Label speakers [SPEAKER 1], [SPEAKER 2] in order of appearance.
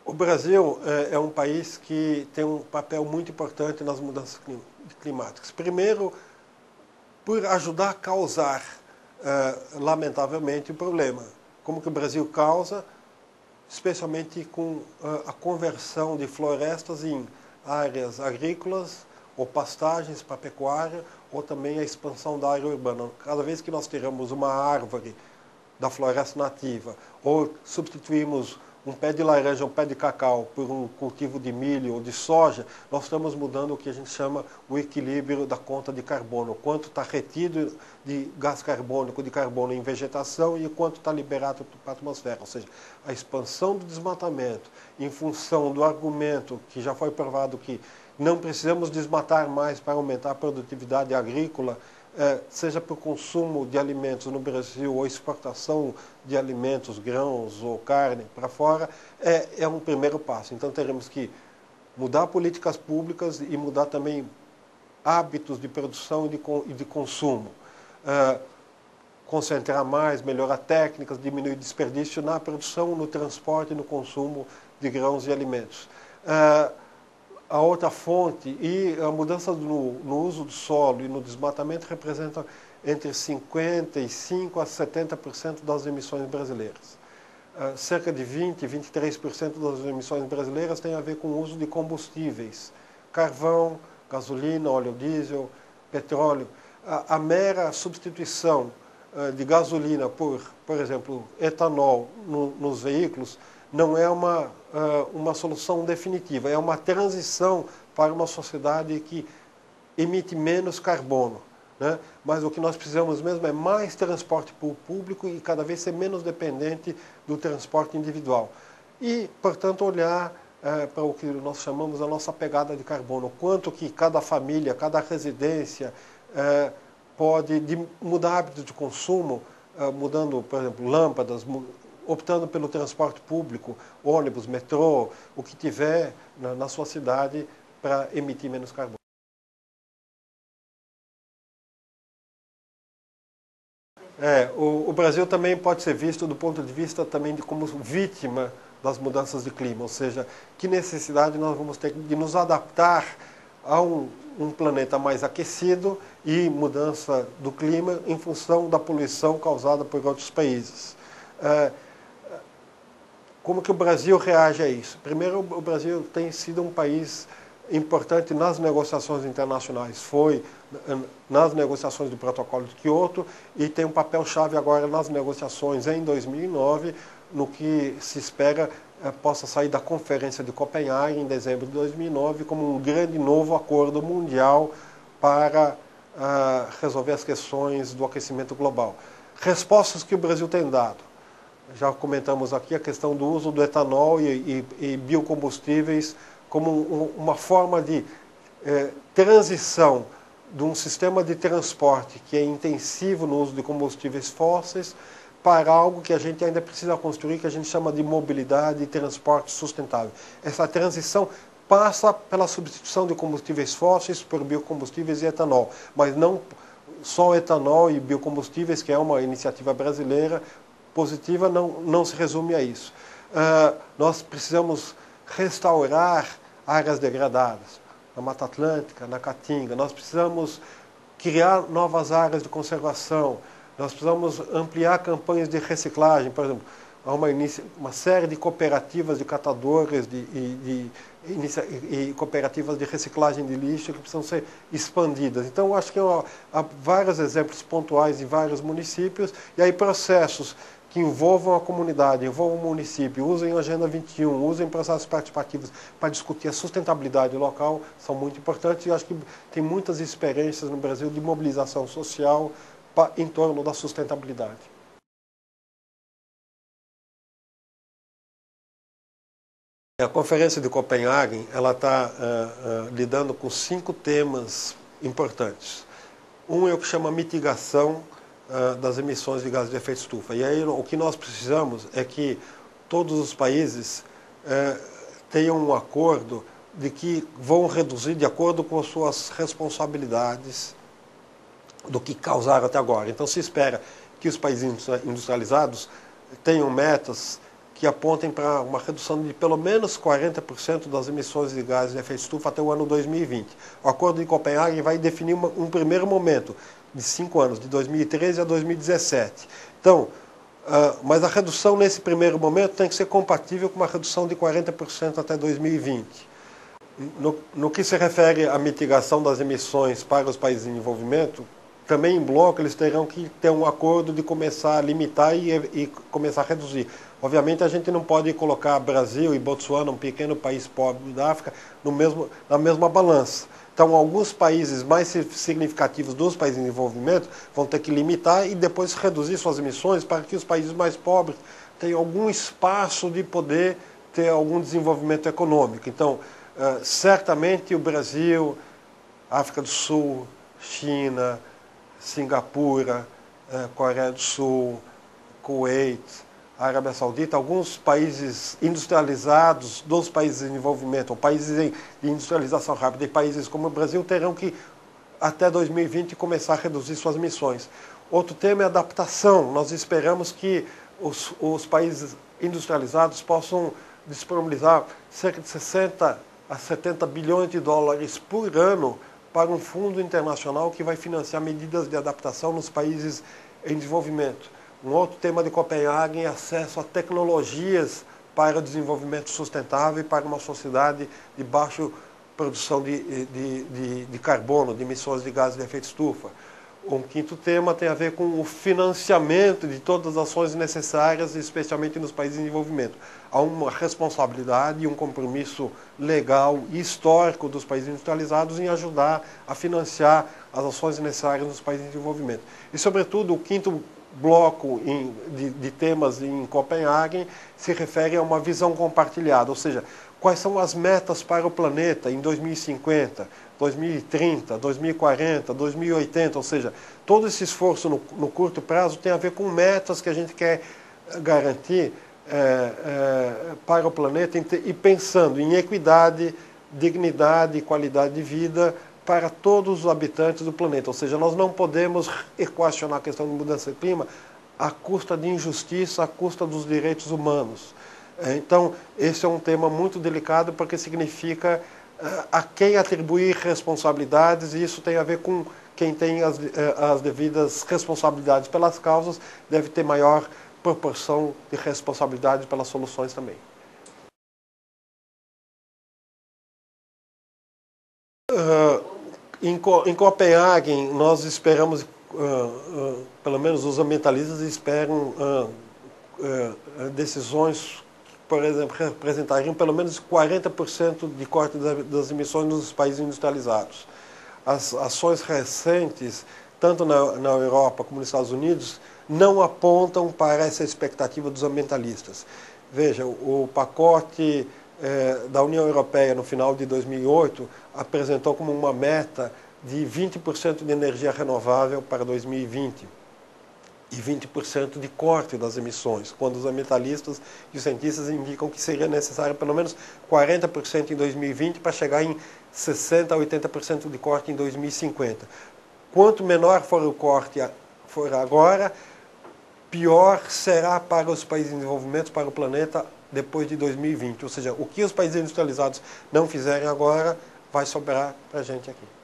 [SPEAKER 1] O Brasil é um país que tem um papel muito importante nas mudanças climáticas. Primeiro, por ajudar a causar, lamentavelmente, o problema. Como que o Brasil causa? Especialmente com a conversão de florestas em áreas agrícolas ou pastagens para pecuária, ou também a expansão da área urbana. Cada vez que nós tiramos uma árvore da floresta nativa, ou substituímos um pé de laranja, um pé de cacau por um cultivo de milho ou de soja, nós estamos mudando o que a gente chama o equilíbrio da conta de carbono, o quanto está retido de gás carbônico, de carbono em vegetação e o quanto está liberado para a atmosfera. Ou seja, a expansão do desmatamento em função do argumento que já foi provado que não precisamos desmatar mais para aumentar a produtividade agrícola, seja para o consumo de alimentos no Brasil ou exportação de alimentos, grãos ou carne para fora, é um primeiro passo. Então teremos que mudar políticas públicas e mudar também hábitos de produção e de consumo. Concentrar mais, melhorar técnicas, diminuir desperdício na produção, no transporte e no consumo de grãos e alimentos. A outra fonte e a mudança no uso do solo e no desmatamento representa entre 55% a 70% das emissões brasileiras. Cerca de 20%, 23% das emissões brasileiras tem a ver com o uso de combustíveis, carvão, gasolina, óleo diesel, petróleo. A mera substituição de gasolina por exemplo, etanol nos veículos, não é uma solução definitiva, é uma transição para uma sociedade que emite menos carbono, né? Mas o que nós precisamos mesmo é mais transporte público e cada vez ser menos dependente do transporte individual. E, portanto, olhar para o que nós chamamos a nossa pegada de carbono, quanto que cada família, cada residência pode mudar hábitos de consumo, mudando, por exemplo, lâmpadas, optando pelo transporte público, ônibus, metrô, o que tiver na sua cidade para emitir menos carbono. O Brasil também pode ser visto do ponto de vista também de como vítima das mudanças de clima, ou seja, que necessidade nós vamos ter de nos adaptar a um planeta mais aquecido e mudança do clima em função da poluição causada por outros países. Como que o Brasil reage a isso? Primeiro, o Brasil tem sido um país importante nas negociações internacionais. Foi nas negociações do Protocolo de Kyoto e tem um papel-chave agora nas negociações em 2009, no que se espera possa sair da Conferência de Copenhague em dezembro de 2009 como um grande novo acordo mundial para resolver as questões do aquecimento global. Respostas que o Brasil tem dado. Já comentamos aqui a questão do uso do etanol e biocombustíveis como uma forma de transição de um sistema de transporte que é intensivo no uso de combustíveis fósseis para algo que a gente ainda precisa construir, que a gente chama de mobilidade e transporte sustentável. Essa transição passa pela substituição de combustíveis fósseis por biocombustíveis e etanol, mas não só etanol e biocombustíveis, que é uma iniciativa brasileira positiva, não se resume a isso. Nós precisamos restaurar áreas degradadas, na Mata Atlântica, na Caatinga. Nós precisamos criar novas áreas de conservação. Nós precisamos ampliar campanhas de reciclagem. Por exemplo, há uma série de cooperativas de catadores e cooperativas de reciclagem de lixo que precisam ser expandidas. Então, acho que há vários exemplos pontuais em vários municípios, e aí processos que envolvam a comunidade, envolvam o município, usem a Agenda 21, usem processos participativos para discutir a sustentabilidade local, são muito importantes, e acho que tem muitas experiências no Brasil de mobilização social em torno da sustentabilidade. A Conferência de Copenhague está lidando com 5 temas importantes. Um é o que chama mitigação das emissões de gases de efeito estufa. E aí o que nós precisamos é que todos os países tenham um acordo de que vão reduzir de acordo com as suas responsabilidades do que causaram até agora. Então se espera que os países industrializados tenham metas que apontem para uma redução de pelo menos 40% das emissões de gases de efeito estufa até o ano 2020. O Acordo de Copenhague vai definir um primeiro momento, de 5 anos, de 2013 a 2017. Então, mas a redução nesse primeiro momento tem que ser compatível com uma redução de 40% até 2020. No que se refere à mitigação das emissões para os países em desenvolvimento, também em bloco eles terão que ter um acordo de começar a limitar e começar a reduzir. Obviamente a gente não pode colocar Brasil e Botsuana, um pequeno país pobre da África, na mesma balança. Então alguns países mais significativos dos países em desenvolvimento vão ter que limitar e depois reduzir suas emissões para que os países mais pobres tenham algum espaço de poder ter algum desenvolvimento econômico. Então, certamente o Brasil, África do Sul, China, Singapura, Coreia do Sul, Kuwait, Arábia Saudita, alguns países industrializados dos países em desenvolvimento, ou países de industrialização rápida, e países como o Brasil terão que, até 2020, começar a reduzir suas emissões. Outro tema é adaptação. Nós esperamos que os países industrializados possam disponibilizar cerca de 60 a 70 bilhões de dólares por ano para um fundo internacional que vai financiar medidas de adaptação nos países em desenvolvimento. Um outro tema de Copenhague é acesso a tecnologias para o desenvolvimento sustentável e para uma sociedade de baixa produção de carbono, de emissões de gases de efeito estufa. Um quinto tema tem a ver com o financiamento de todas as ações necessárias, especialmente nos países em desenvolvimento. Há uma responsabilidade e um compromisso legal e histórico dos países industrializados em ajudar a financiar as ações necessárias nos países em desenvolvimento. E, sobretudo, o quinto bloco de temas em Copenhague se refere a uma visão compartilhada, ou seja, quais são as metas para o planeta em 2050, 2030, 2040, 2080, ou seja, todo esse esforço no curto prazo tem a ver com metas que a gente quer garantir para o planeta e pensando em equidade, dignidade e qualidade de vida para todos os habitantes do planeta. Ou seja, nós não podemos equacionar a questão de mudança de clima à custa de injustiça, à custa dos direitos humanos. Então, esse é um tema muito delicado porque significa a quem atribuir responsabilidades, e isso tem a ver com quem tem as devidas responsabilidades pelas causas, deve ter maior proporção de responsabilidade pelas soluções também. Em Copenhague, nós esperamos, pelo menos os ambientalistas esperam decisões que, por exemplo, representariam pelo menos 40% de corte das emissões nos países industrializados. As ações recentes, tanto na Europa como nos Estados Unidos, não apontam para essa expectativa dos ambientalistas. Veja, o pacote da União Europeia no final de 2008 apresentou como uma meta de 20% de energia renovável para 2020 e 20% de corte das emissões, quando os ambientalistas e os cientistas indicam que seria necessário pelo menos 40% em 2020 para chegar em 60% a 80% de corte em 2050. Quanto menor for o corte for agora, pior será para os países em desenvolvimento, para o planeta, depois de 2020. Ou seja, o que os países industrializados não fizerem agora vai sobrar para a gente aqui.